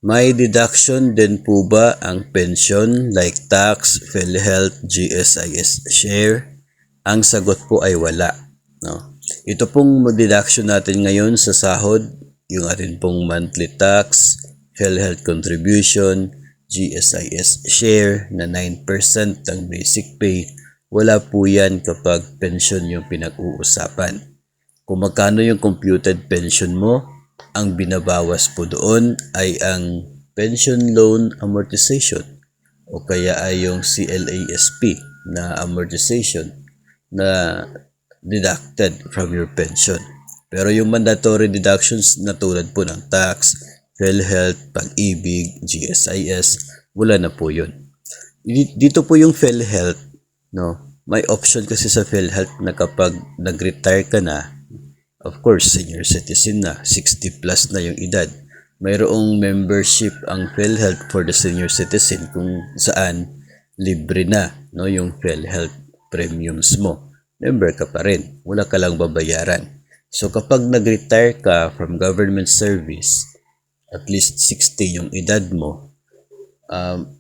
May deduction din po ba ang pension like tax, PhilHealth, GSIS share? Ang sagot po ay wala. No? Ito pong deduction natin ngayon sa sahod, yung atin pong monthly tax, PhilHealth contribution, GSIS share na 9% ng basic pay, wala po yan kapag pension yung pinag-uusapan. Kung magkano yung computed pension mo, ang binabawas po doon ay ang pension loan amortization o kaya ay yung CLASP na amortization na deducted from your pension. Pero yung mandatory deductions na tulad po ng tax, PhilHealth, Pag-ibig, GSIS, wala na po yun. Dito po yung PhilHealth, no? May option kasi sa PhilHealth na kapag nag-retire ka na, of course, senior citizen na, 60 plus na yung edad. Mayroong membership ang PhilHealth for the senior citizen kung saan libre na, no, yung PhilHealth premiums mo. Member ka pa rin, wala ka lang babayaran. So kapag nag-retire ka from government service, at least 60 yung edad mo,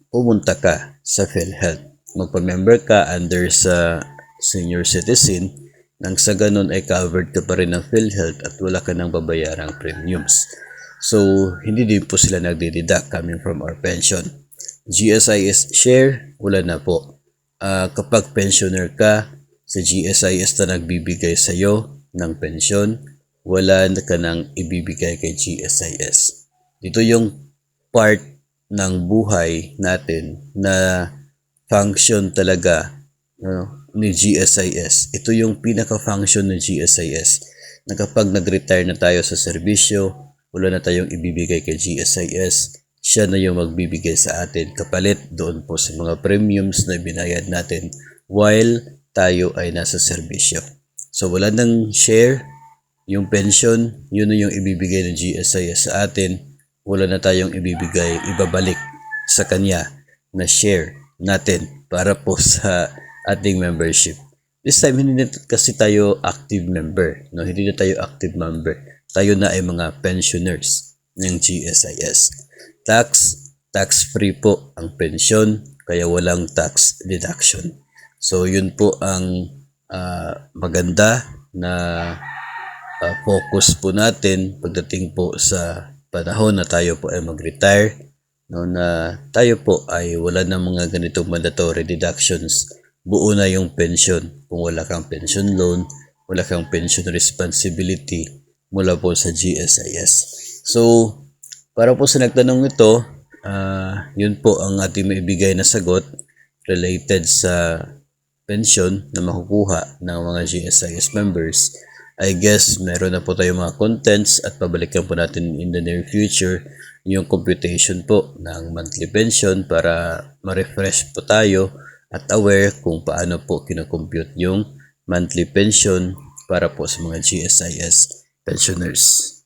pumunta ka sa PhilHealth. Magpa-member ka under sa senior citizen, nang sa ganun ay covered ka pa rin ng PhilHealth at wala ka nang babayarang premiums. So, hindi din po sila nagdideduct coming from our pension. GSIS share, wala na po. Kapag pensioner ka, sa GSIS na nagbibigay sa'yo ng pensyon, wala na ka nang ibibigay kay GSIS. Dito yung part ng buhay natin na function talaga, ni GSIS. Ito yung pinaka-function ng GSIS na kapag nag-retire na tayo sa serbisyo, wala na tayong ibibigay kay GSIS, siya na yung magbibigay sa atin kapalit doon po sa mga premiums na binayad natin while tayo ay nasa serbisyo. So wala nang share, yung pension, yun na yung ibibigay ng GSIS sa atin, wala na tayong ibabalik sa kanya na share natin para po sa ating membership. This time, hindi na kasi tayo active member. No? Hindi na tayo active member. Tayo na ay mga pensioners ng GSIS. Tax-free po ang pension, kaya walang tax deduction. So, yun po ang maganda na focus po natin pagdating po sa panahon na tayo po ay mag-retire, no, na tayo po ay wala ng mga ganitong mandatory deductions. Buo na yung pension. Kung wala kang pension loan, wala kang pension responsibility mula po sa GSIS. So, para po sa nagtanong ito, yun po ang ating maibigay na sagot related sa pension na makukuha ng mga GSIS members. I guess meron na po tayong mga contents at pabalikan po natin in the near future yung computation po ng monthly pension para ma-refresh po tayo at aware kung paano po kinocompute yung monthly pension para po sa mga GSIS pensioners.